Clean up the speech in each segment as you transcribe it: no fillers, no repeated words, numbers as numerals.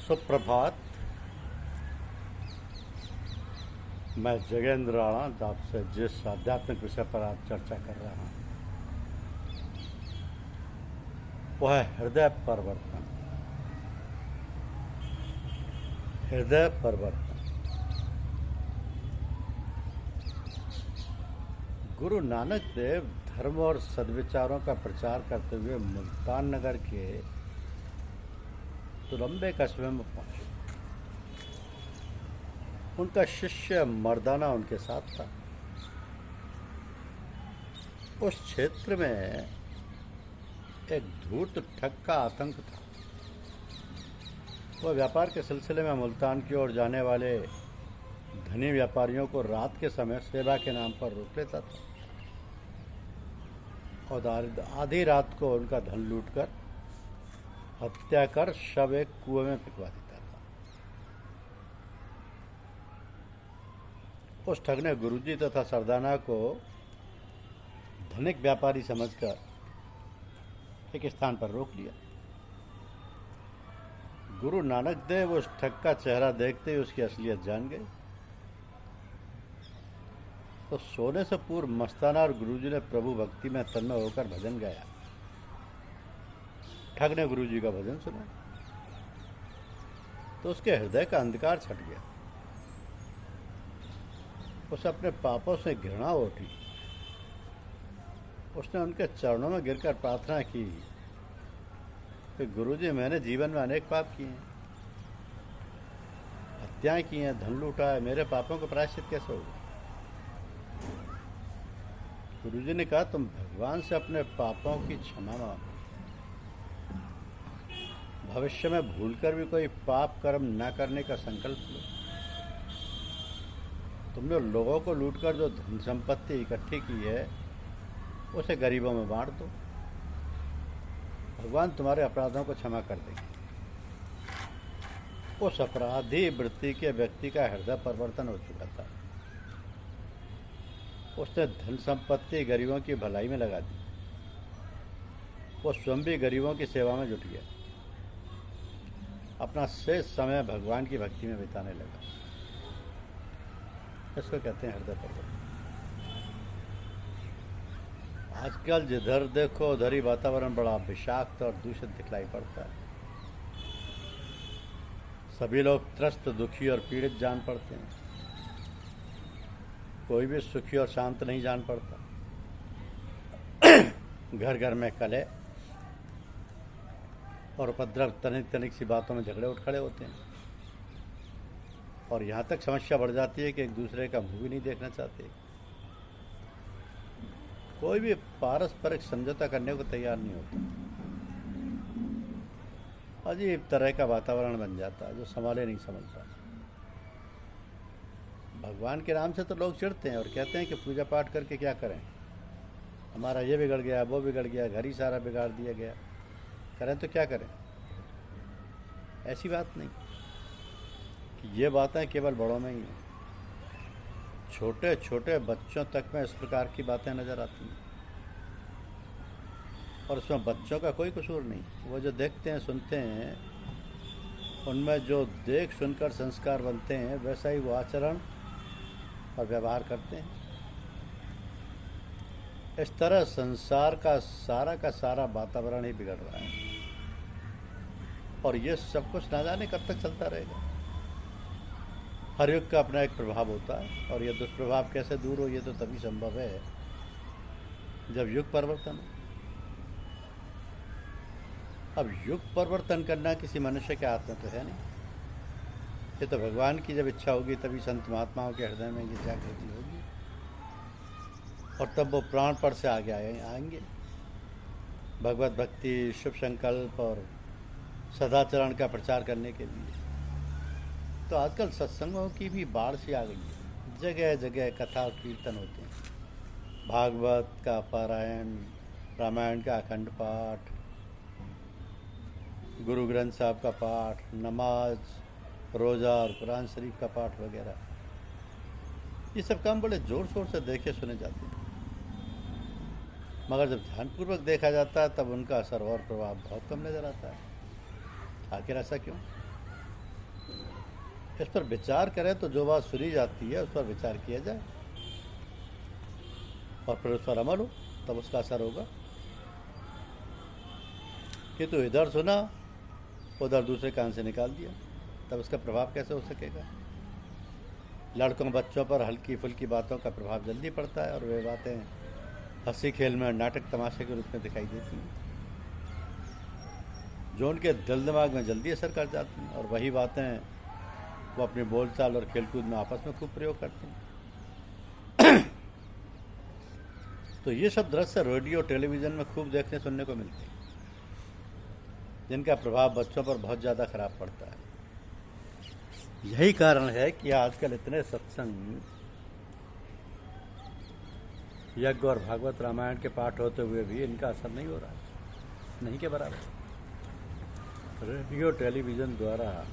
सुप्रभात। मैं जगेंद्र राणा आपसे जिस आध्यात्मिक विषय पर आज चर्चा कर रहा हूँ वह है हृदय परिवर्तन। हृदय परिवर्तन। गुरु नानक देव धर्म और सद्विचारों का प्रचार करते हुए मुल्तान नगर के तुलंबे कस्बे में पहुंचे। उनका शिष्य मर्दाना उनके साथ था। उस क्षेत्र में एक धूर्त ठग का आतंक था। वह व्यापार के सिलसिले में मुल्तान की ओर जाने वाले धनी व्यापारियों को रात के समय सेवा के नाम पर रोक लेता था और आधी रात को उनका धन लूटकर हत्या कर शव एक कुएं में फेंकवा देता था। उस ठग ने गुरुजी तथा सरदाना को धनिक व्यापारी समझकर एक स्थान पर रोक लिया। गुरु नानक देव उस ठग का चेहरा देखते ही उसकी असलियत जान गए। तो सोने से पूर्व मस्ताना और गुरुजी ने प्रभु भक्ति में तन्मय होकर भजन गाया। ठग ने गुरुजी का भजन सुना तो उसके हृदय का अंधकार छट गया। उसे अपने पापों से घृणा उठी। उसने उनके चरणों में गिरकर प्रार्थना की कि गुरुजी, मैंने जीवन में अनेक पाप किए हैं, हत्याएं की हैं, धन लूटा है, मेरे पापों का प्रायश्चित कैसे होगा? गुरुजी ने कहा, तुम भगवान से अपने पापों की क्षमा मांगो। भविष्य में भूलकर भी कोई पाप कर्म न करने का संकल्प लो। तुमने लोगों को लूटकर जो धन संपत्ति इकट्ठी की है उसे गरीबों में बांट दो। भगवान तुम्हारे अपराधों को क्षमा कर देंगे। उस अपराधी वृत्ति के व्यक्ति का हृदय परिवर्तन हो चुका था। उसने धन संपत्ति गरीबों की भलाई में लगा दी। वो स्वयं भी गरीबों की सेवा में जुट गया। अपना शेष समय भगवान की भक्ति में बिताने लगा। इसको कहते हैं हृदय परिवर्तन। आजकल जिधर देखो उधर ही वातावरण बड़ा विषाक्त और दूषित दिखलाई पड़ता है। सभी लोग त्रस्त, दुखी और पीड़ित जान पड़ते हैं। कोई भी सुखी और शांत नहीं जान पड़ता। घर घर में कलह और उपद्रव, तनिक तनिक सी बातों में झगड़े उठ खड़े होते हैं और यहाँ तक समस्या बढ़ जाती है कि एक दूसरे का मुंह भी नहीं देखना चाहते। कोई भी पारस्परिक समझौता करने को तैयार नहीं होता। अजीब तरह का वातावरण बन जाता है जो संभाले नहीं समझता। भगवान के नाम से तो लोग चिढ़ते हैं और कहते हैं कि पूजा पाठ करके क्या करें, हमारा ये बिगड़ गया, वो बिगड़ गया, घर ही सारा बिगाड़ दिया गया, करें तो क्या करें। ऐसी बात नहीं कि ये बातें केवल बड़ों में ही हैं। छोटे छोटे बच्चों तक में इस प्रकार की बातें नजर आती हैं और इसमें बच्चों का कोई कसूर नहीं। वो जो देखते हैं, सुनते हैं, उनमें जो देख सुनकर संस्कार बनते हैं वैसा ही वो आचरण और व्यवहार करते हैं। इस तरह संसार का सारा वातावरण ही बिगड़ रहा है और ये सब कुछ ना जाने कब तक चलता रहेगा। हर युग का अपना एक प्रभाव होता है और ये दुष्प्रभाव कैसे दूर हो, ये तो तभी संभव है जब युग परिवर्तन हो। अब युग परिवर्तन करना किसी मनुष्य के हाथ में तो है नहीं। ये तो भगवान की जब इच्छा होगी तभी संत महात्माओं के हृदय में ये जागृति होगी और तब वो प्राणपण से आगे आएंगे भगवत भक्ति, शुभ संकल्प और सदाचरण का प्रचार करने के लिए। तो आजकल सत्संगों की भी बाढ़ सी आ गई है। जगह जगह कथा और कीर्तन होते हैं, भागवत का पारायण, रामायण का अखंड पाठ, गुरु ग्रंथ साहब का पाठ, नमाज, रोज़ा और कुरान शरीफ का पाठ वगैरह। ये सब काम बड़े ज़ोर शोर से देखे सुने जाते हैं, मगर जब ध्यानपूर्वक देखा जाता है तब उनका असर और प्रभाव बहुत कम नज़र आता है। आखिर ऐसा क्यों? इस पर विचार करें तो जो बात सुनी जाती है उस पर विचार किया जाए और फिर उस पर अमल हो, तब उसका असर होगा। कि तो इधर सुना उधर दूसरे कान से निकाल दिया, तब उसका प्रभाव कैसे हो सकेगा। लड़कों बच्चों पर हल्की फुल्की बातों का प्रभाव जल्दी पड़ता है और वे बातें हंसी खेल में नाटक तमाशे के रूप में दिखाई देती हैं, जो उनके दिल दिमाग में जल्दी असर कर जाती हैं, और वही बातें वो अपनी बोलचाल और खेलकूद में आपस में खूब प्रयोग करते हैं। तो ये सब दृश्य रेडियो टेलीविज़न में खूब देखने सुनने को मिलते हैं, जिनका प्रभाव बच्चों पर बहुत ज़्यादा खराब पड़ता है। यही कारण है कि आजकल इतने सत्संग, यज्ञ और भागवत रामायण के पाठ होते हुए भी इनका असर नहीं हो रहा है, नहीं के बराबर। रेडियो टेलीविज़न द्वारा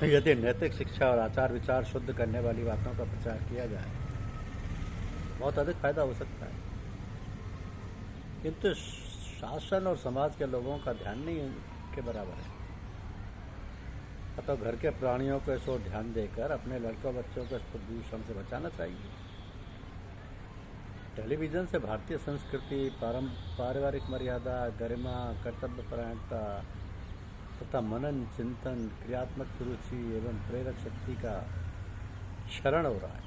यदि नैतिक शिक्षा और आचार विचार शुद्ध करने वाली बातों का प्रचार किया जाए, बहुत अधिक फायदा हो सकता है। किंतु शासन और समाज के लोगों का ध्यान नहीं के बराबर है। अतः घर के प्राणियों को इस ओर ध्यान देकर अपने लड़कों बच्चों को इस प्रदूषण से बचाना चाहिए। टेलीविज़न से भारतीय संस्कृति, पारिवारिक मर्यादा, गरिमा, कर्तव्यपरायणता तथा मनन, चिंतन, क्रियात्मक रुचि एवं प्रेरक शक्ति का क्षरण हो रहा है।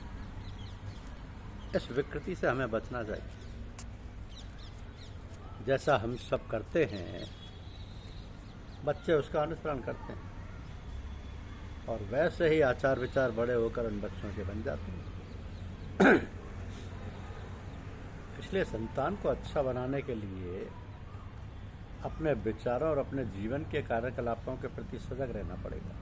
इस विकृति से हमें बचना चाहिए। जैसा हम सब करते हैं, बच्चे उसका अनुसरण करते हैं, और वैसे ही आचार विचार बड़े होकर उन बच्चों के बन जाते हैं। इसलिए संतान को अच्छा बनाने के लिए अपने विचारों और अपने जीवन के कार्यकलापों के प्रति सजग रहना पड़ेगा।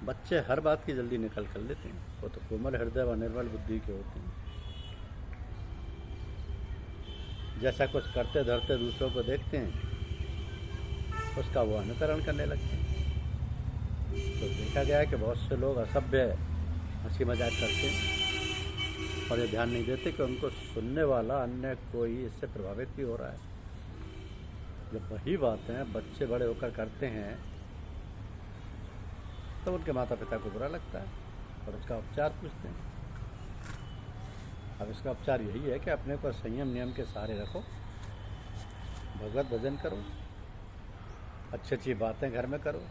बच्चे हर बात की जल्दी निकल कर लेते हैं, वो तो कोमल हृदय व निर्मल बुद्धि के होते हैं। जैसा कुछ करते धरते दूसरों को देखते हैं, उसका वो अनुकरण करने लगते हैं। तो देखा गया है कि बहुत से लोग असभ्य हंसी मजाक करते हैं और ये ध्यान नहीं देते कि उनको सुनने वाला अन्य कोई इससे प्रभावित भी हो रहा है। जब वही बातें बच्चे बड़े होकर करते हैं तो उनके माता पिता को बुरा लगता है और उसका उपचार पूछते हैं। अब इसका उपचार यही है कि अपने को संयम नियम के सहारे रखो, भगवत भजन करो, अच्छी अच्छी बातें घर में करो,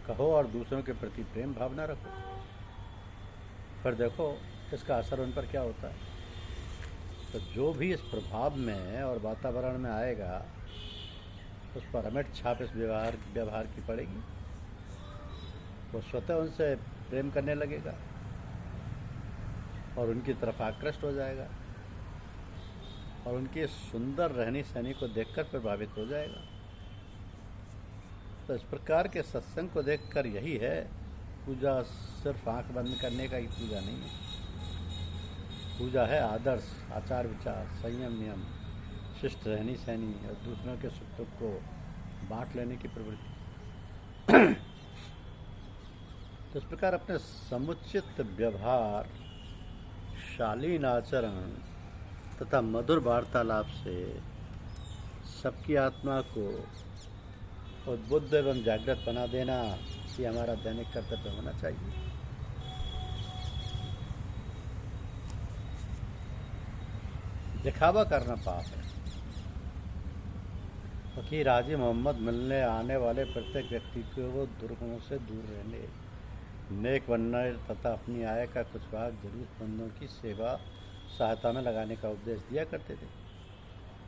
कहो और दूसरों के प्रति प्रेम भावना रखो। फिर देखो इसका असर उन पर क्या होता है। तो जो भी इस प्रभाव में और वातावरण में आएगा, उस पर अमिट छाप इस व्यवहार की पड़ेगी। वो स्वतः उनसे प्रेम करने लगेगा और उनकी तरफ आकृष्ट हो जाएगा और उनकी सुंदर रहनी सहनी को देखकर प्रभावित हो जाएगा। तो इस प्रकार के सत्संग को देखकर यही है, पूजा सिर्फ आंख बंद करने का ही पूजा नहीं है। पूजा है आदर्श, आचार विचार, संयम नियम, शिष्ट रहनी सहनी और दूसरों के सुख दुख को बांट लेने की प्रवृत्ति। तो इस प्रकार अपने समुचित व्यवहार, शालीन आचरण तथा मधुर वार्तालाप से सबकी आत्मा को उद्बुद्ध एवं जागृत बना देना, ये हमारा दैनिक कर्तव्य होना चाहिए। दिखावा करना पाप है। फकीर हाजी मोहम्मद मिलने आने वाले प्रत्येक व्यक्ति को दुर्गुणों से दूर रहने, नेक बनने तथा अपनी आय का कुछ भाग जरूरतमंदों की सेवा सहायता में लगाने का उपदेश दिया करते थे।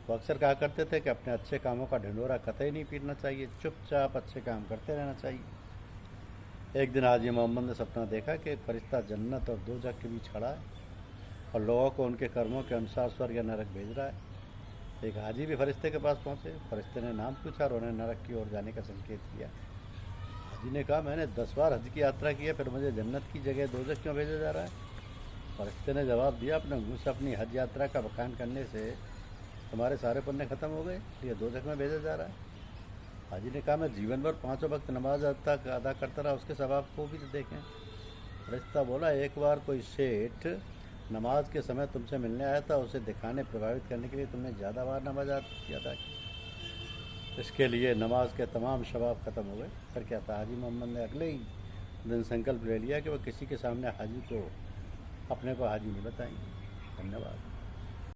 वो अक्सर कहा करते थे कि अपने अच्छे कामों का ढिंढोरा कतई नहीं पीटना चाहिए, चुपचाप अच्छे काम करते रहना चाहिए। एक दिन हाजी मोहम्मद ने सपना देखा कि एक फरिश्ता जन्नत और दोजख के बीच खड़ा है और लोगों को उनके कर्मों के अनुसार स्वर्ग या नरक भेज रहा है। एक हाजी भी फरिश्ते के पास पहुंचे। फरिश्ते ने नाम पूछा और उन्हें नरक की ओर जाने का संकेत किया। हाजी ने कहा, मैंने 10 बार हज की यात्रा की है, फिर मुझे जन्नत की जगह दोजख क्यों भेजा जा रहा है। फरिश्ते ने जवाब दिया, अपने मुँह से अपनी हज यात्रा का बखान करने से तुम्हारे सारे पुण्य खत्म हो गए, इसलिए दोजख में भेजा जा रहा है। हाजी ने कहा, मैं जीवन भर 5 वक्त नमाज तक अदा करता रहा, उसके स्वभाव को भी तो देखें। फरिश्ता बोला, एक बार कोई सेठ नमाज के समय तुमसे मिलने आया था, उसे दिखाने प्रभावित करने के लिए तुमने ज़्यादा बार नमाज अदा की। इसके लिए नमाज के तमाम शबाब ख़त्म हो गए। फिर क्या था, हाजी मोहम्मद ने अगले ही दिन संकल्प ले लिया कि वह किसी के सामने हाजी को अपने को हाजी नहीं बताएंगे। धन्यवाद।